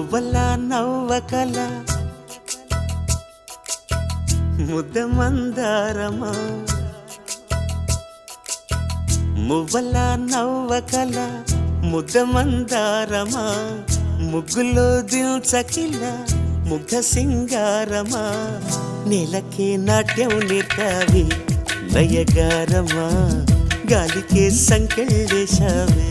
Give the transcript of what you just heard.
మువ్వల నవ్వకల ముద్ద మందారమా మువ్వల నవ్వకల ముద్ద మందారమా ముగ్గులో దిల్చకిల ముగ్ధ సింగారమా నేలకే నాట్యం నేర్పావి నయగారమా గాలికే సంకెళ్ళేశావే